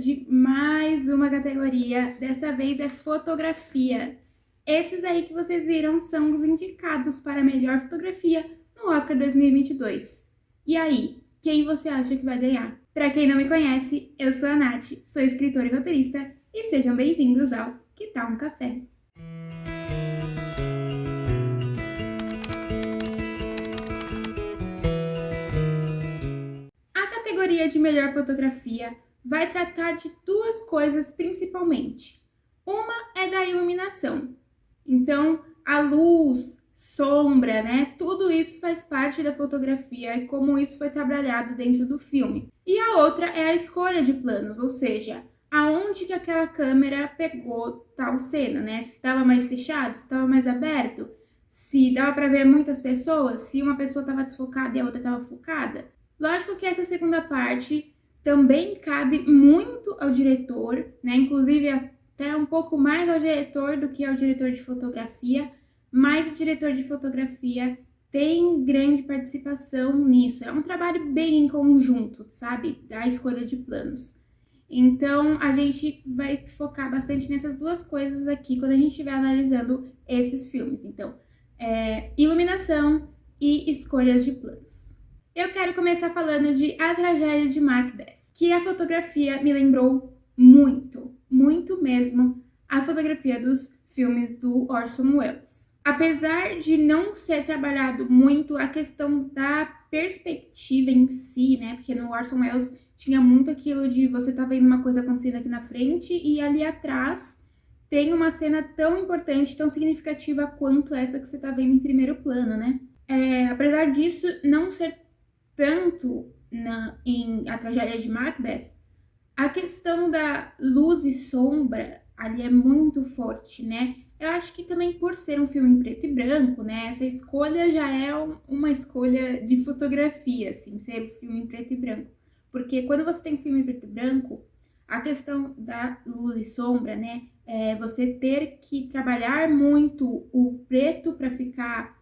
de mais uma categoria, dessa vez é fotografia. Esses aí que vocês viram são os indicados para a melhor fotografia no Oscar 2022. E aí, quem você acha que vai ganhar? Para quem não me conhece, eu sou a Nath, sou escritora e roteirista e sejam bem-vindos ao Que Tal um Café? A categoria de melhor fotografia vai tratar de duas coisas principalmente. Uma é da iluminação. Então, a luz, sombra, né? Tudo isso faz parte da fotografia e como isso foi trabalhado dentro do filme. E a outra é a escolha de planos, ou seja, aonde que aquela câmera pegou tal cena, né? Se estava mais fechado, se estava mais aberto, se dava para ver muitas pessoas, se uma pessoa estava desfocada e a outra estava focada. Lógico que essa segunda parte também cabe muito ao diretor, né? Inclusive até um pouco mais ao diretor do que ao diretor de fotografia, mas o diretor de fotografia tem grande participação nisso. É um trabalho bem em conjunto, sabe? Da escolha de planos. Então, a gente vai focar bastante nessas duas coisas aqui quando a gente estiver analisando esses filmes. Então, iluminação e escolhas de planos. Eu quero começar falando de A Tragédia de Macbeth, que a fotografia me lembrou muito mesmo a fotografia dos filmes do Orson Welles. Apesar de não ser trabalhado muito a questão da perspectiva em si, né? Porque no Orson Welles tinha muito aquilo de você tá vendo uma coisa acontecendo aqui na frente e ali atrás tem uma cena tão importante, tão significativa quanto essa que você tá vendo em primeiro plano, né? Apesar disso não ser tanto em A Tragédia de Macbeth, a questão da luz e sombra ali é muito forte, né? Eu acho que também por ser um filme em preto e branco, né? Essa escolha já é uma escolha de fotografia, assim, ser um filme em preto e branco. Porque quando você tem um filme em preto e branco, a questão da luz e sombra, né? É você ter que trabalhar muito o preto para ficar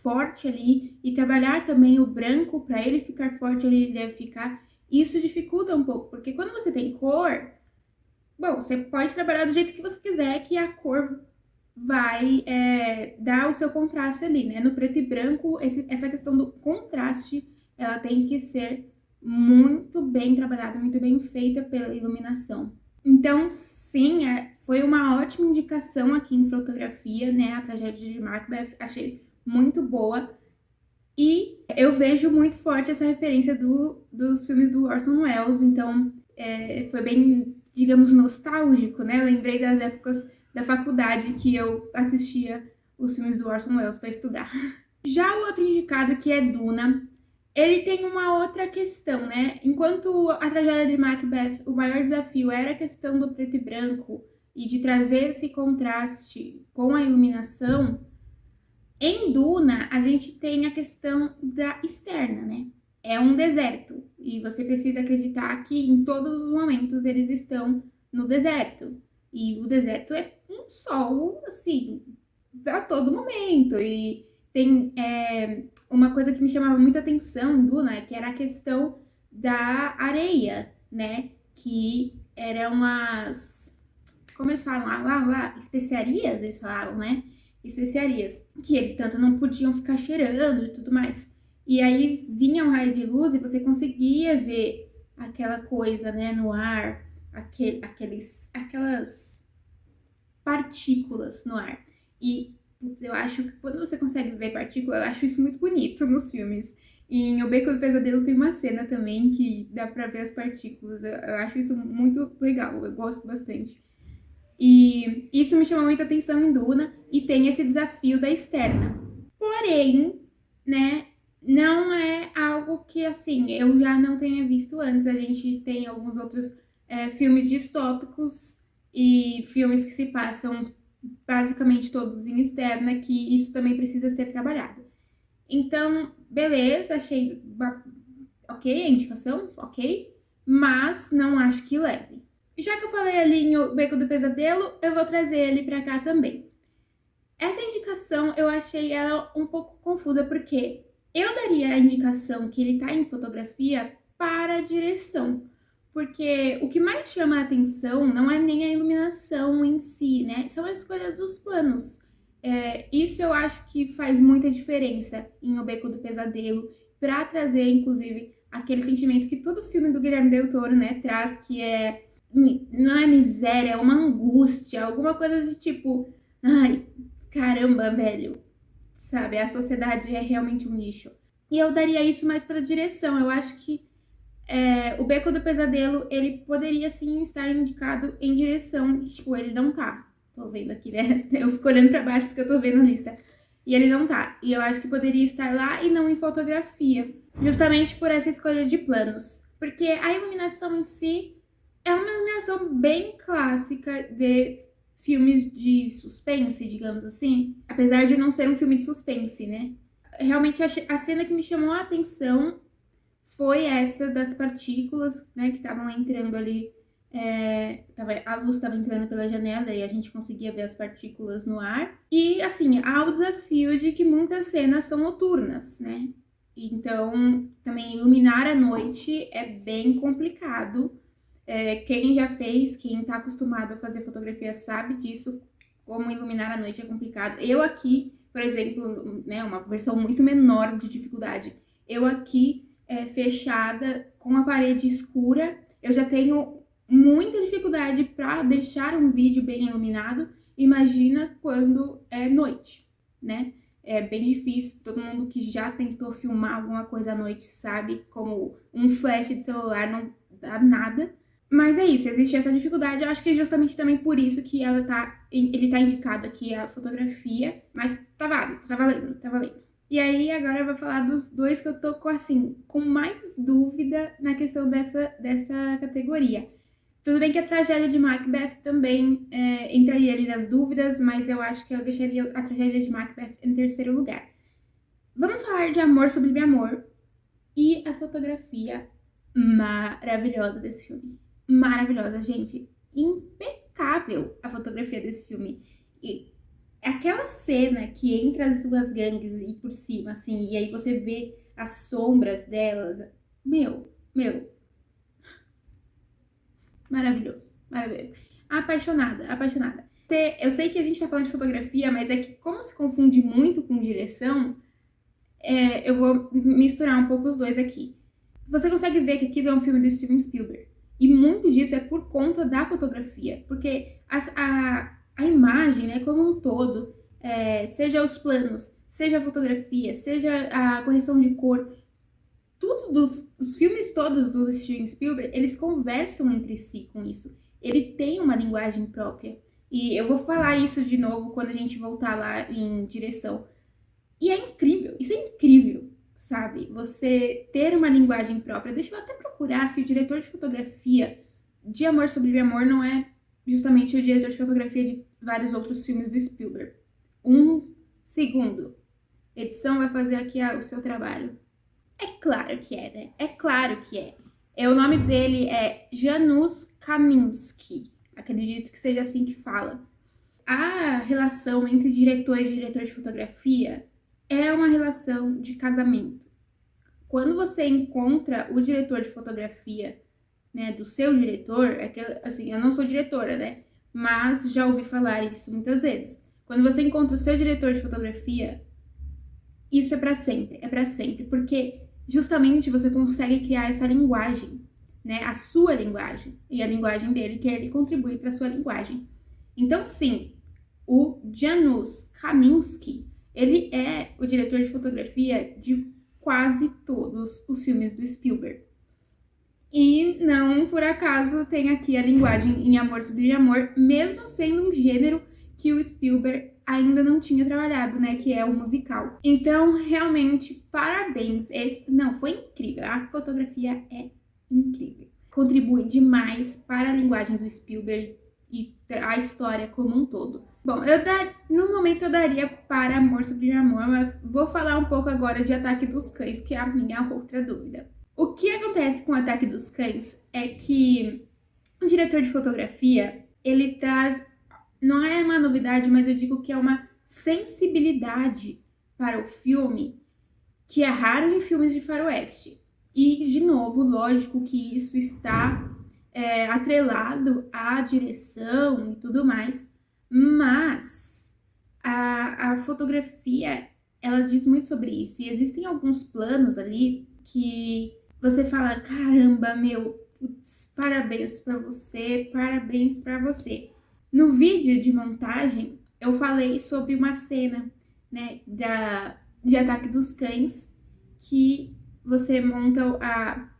forte ali e trabalhar também o branco para ele ficar forte onde ele deve ficar. Isso dificulta um pouco, porque quando você tem cor, bom, você pode trabalhar do jeito que você quiser, que a cor vai dar o seu contraste ali, né? No preto e branco, essa questão do contraste, ela tem que ser muito bem trabalhada, muito bem feita pela iluminação. Então, sim, foi uma ótima indicação aqui em fotografia, né? A Tragédia de Macbeth, achei muito boa. E eu vejo muito forte essa referência dos filmes do Orson Welles, então foi bem, digamos, nostálgico, né? Eu lembrei das épocas da faculdade que eu assistia os filmes do Orson Welles para estudar. Já o outro indicado, que é Duna, ele tem uma outra questão, né? Enquanto a Tragédia de Macbeth, o maior desafio era a questão do preto e branco e de trazer esse contraste com a iluminação, em Duna, a gente tem a questão da externa, né? É um deserto e você precisa acreditar que em todos os momentos eles estão no deserto. E o deserto é um sol, assim, a todo momento. E tem uma coisa que me chamava muita atenção em Duna, que era a questão da areia, né? Que eram como eles falam lá, especiarias, eles falavam, né? Especiarias, que eles tanto não podiam ficar cheirando e tudo mais. E aí vinha um raio de luz e você conseguia ver aquela coisa, né, no ar, aquelas partículas no ar. E putz, eu acho que quando você consegue ver partícula, eu acho isso muito bonito nos filmes. E em O Beco do Pesadelo tem uma cena também que dá pra ver as partículas. Eu acho isso muito legal, eu gosto bastante. E isso me chamou muita atenção em Duna e tem esse desafio da externa. Porém, né, não é algo que, assim, eu já não tenha visto antes. A gente tem alguns outros filmes distópicos e filmes que se passam basicamente todos em externa, que isso também precisa ser trabalhado. Então, beleza, achei ok a indicação, ok, mas não acho que leve. Já que eu falei ali em O Beco do Pesadelo, eu vou trazer ele pra cá também. Essa indicação eu achei ela um pouco confusa, porque eu daria a indicação que ele tá em fotografia para a direção. porque o que mais chama a atenção não é nem a iluminação em si, né? São a escolha dos planos. Isso eu acho que faz muita diferença em O Beco do Pesadelo, para trazer, inclusive, aquele sentimento que todo filme do Guilherme Del Toro, né, traz, que não é miséria, é uma angústia, alguma coisa de tipo, ai, caramba, velho, sabe? A sociedade é realmente um lixo. E eu daria isso mais pra direção. Eu acho que O Beco do Pesadelo, ele poderia sim estar indicado em direção, e, tipo, ele não tá. Tô vendo aqui, né? Eu fico olhando pra baixo porque eu tô vendo a lista. E ele não tá. E eu acho que poderia estar lá e não em fotografia. Justamente por essa escolha de planos. Porque a iluminação em si é uma iluminação bem clássica de filmes de suspense, digamos assim. Apesar de não ser um filme de suspense, né? Realmente a cena que me chamou a atenção foi essa das partículas, né, que estavam entrando ali. A luz estava entrando pela janela e a gente conseguia ver as partículas no ar. E, assim, há o desafio de que muitas cenas são noturnas, né? Então, também iluminar à noite é bem complicado. Quem já fez, quem está acostumado a fazer fotografia sabe disso, como iluminar à noite é complicado. Eu aqui, por exemplo, né, uma versão muito menor de dificuldade, eu aqui fechada, com a parede escura, eu já tenho muita dificuldade para deixar um vídeo bem iluminado. Imagina quando é noite, né? É bem difícil, todo mundo que já tentou filmar alguma coisa à noite sabe como um flash de celular não dá nada. Mas é isso, existe essa dificuldade. Eu acho que é justamente também por isso que ele tá indicado aqui a fotografia, mas tá válido, tá valendo, tá valendo. E aí, agora eu vou falar dos dois que eu tô com mais dúvida na questão dessa categoria. Tudo bem que a tragédia de Macbeth também entraria ali nas dúvidas, mas eu acho que eu deixaria a tragédia de Macbeth em terceiro lugar. Vamos falar de Amor Sublime Amor e a fotografia maravilhosa desse filme. Maravilhosa, gente. Impecável a fotografia desse filme. E aquela cena que entra as duas gangues e por cima, assim, e aí você vê as sombras delas. Meu. Maravilhoso, maravilhoso. Apaixonada. Eu sei que a gente tá falando de fotografia, mas é que como se confunde muito com direção, eu vou misturar um pouco os dois aqui. Você consegue ver que aquilo é um filme do Steven Spielberg. E muito disso é por conta da fotografia. Porque a imagem, né, como um todo, seja os planos, seja a fotografia, seja a correção de cor, os filmes todos do Steven Spielberg, eles conversam entre si com isso. Ele tem uma linguagem própria. E eu vou falar isso de novo quando a gente voltar lá em direção. E é incrível, isso é incrível, sabe? Você ter uma linguagem própria. Deixa eu até procurar se o diretor de fotografia de Amor Sublime Amor não é justamente o diretor de fotografia de vários outros filmes do Spielberg. Um segundo. Edição vai fazer aqui o seu trabalho. É claro que é, né? É claro que é. O nome dele é Janusz Kaminski. Acredito que seja assim que fala. A relação entre diretor e diretor de fotografia é uma relação de casamento. Quando você encontra o diretor de fotografia, né, do seu diretor, assim, eu não sou diretora, né? Mas já ouvi falar isso muitas vezes. Quando você encontra o seu diretor de fotografia, isso é para sempre, porque justamente você consegue criar essa linguagem, né? A sua linguagem e a linguagem dele, que ele contribui para a sua linguagem. Então, sim, o Janusz Kaminski, ele é o diretor de fotografia de quase todos os filmes do Spielberg. E não por acaso tem aqui a linguagem em Amor Sublime Amor, mesmo sendo um gênero que o Spielberg ainda não tinha trabalhado, né, que é o musical. Então, realmente, parabéns. Foi incrível. A fotografia é incrível. Contribui demais para a linguagem do Spielberg e a história como um todo. Bom, no momento eu daria para Amor Sublime Amor, mas vou falar um pouco agora de Ataque dos Cães, que é a minha outra dúvida. O que acontece com o Ataque dos Cães é que o diretor de fotografia, ele traz, não é uma novidade, mas eu digo que é uma sensibilidade para o filme que é raro em filmes de faroeste. E, de novo, lógico que isso está atrelado à direção e tudo mais, mas a fotografia, ela diz muito sobre isso. E existem alguns planos ali que você fala, caramba, meu, putz, parabéns pra você, parabéns pra você. No vídeo de montagem, eu falei sobre uma cena, né, de Ataque dos Cães, que você monta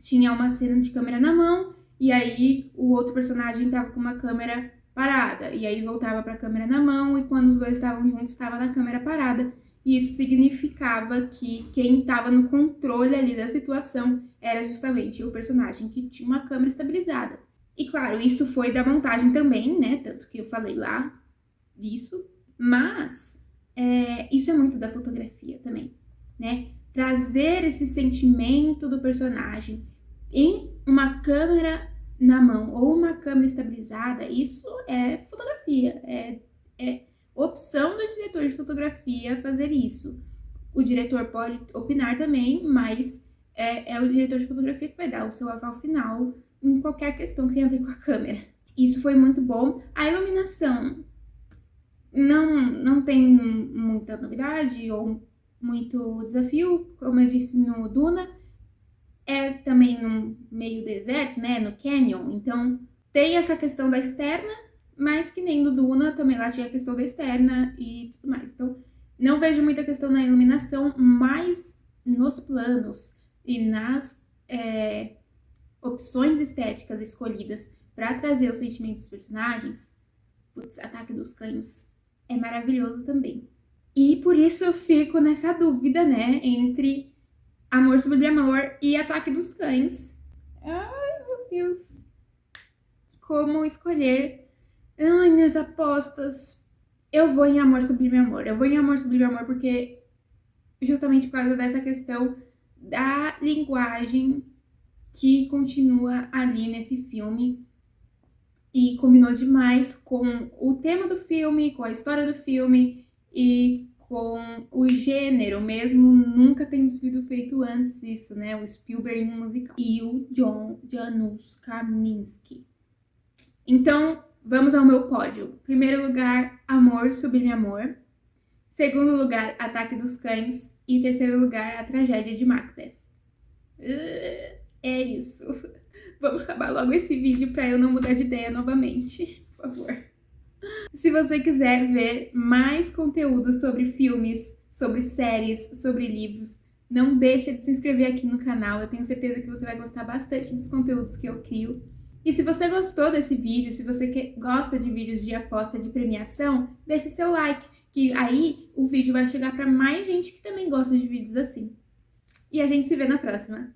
tinha uma cena de câmera na mão, e aí o outro personagem tava com uma câmera parada, e aí voltava pra câmera na mão, e quando os dois estavam juntos, estava na câmera parada, e isso significava que quem estava no controle ali da situação era justamente o personagem que tinha uma câmera estabilizada. E claro, isso foi da montagem também, né? Tanto que eu falei lá disso, mas isso é muito da fotografia também, né? Trazer esse sentimento do personagem em uma câmera na mão ou uma câmera estabilizada, isso é fotografia, é opção do diretor de fotografia fazer isso. O diretor pode opinar também, mas é o diretor de fotografia que vai dar o seu aval final em qualquer questão que tenha a ver com a câmera. Isso foi muito bom. A iluminação não tem muita novidade ou muito desafio, como eu disse no Duna. É também no meio deserto, né, no canyon, então tem essa questão da externa, mas que nem no Duna também lá tinha a questão da externa e tudo mais. Então não vejo muita questão na iluminação, mas nos planos e nas opções estéticas escolhidas para trazer os sentimentos dos personagens, putz, Ataque dos Cães é maravilhoso também. E por isso eu fico nessa dúvida, né, entre Amor Sublime Amor e Ataque dos Cães. Ai, meu Deus. Como escolher? Ai, minhas apostas. Eu vou em Amor Sublime Amor. Eu vou em Amor Sublime Amor porque justamente por causa dessa questão da linguagem que continua ali nesse filme e combinou demais com o tema do filme, com a história do filme e com o gênero, mesmo nunca tendo sido feito antes isso, né? O Spielberg em um musical. E o John Janusz Kaminski. Então, vamos ao meu pódio. Primeiro lugar, Amor Sublime Amor. Segundo lugar, Ataque dos Cães. E terceiro lugar, A Tragédia de Macbeth. É isso. Vamos acabar logo esse vídeo para eu não mudar de ideia novamente, por favor. Se você quiser ver mais conteúdo sobre filmes, sobre séries, sobre livros, não deixa de se inscrever aqui no canal. Eu tenho certeza que você vai gostar bastante dos conteúdos que eu crio. E se você gostou desse vídeo, se você gosta de vídeos de aposta de premiação, deixe seu like, que aí o vídeo vai chegar para mais gente que também gosta de vídeos assim. E a gente se vê na próxima.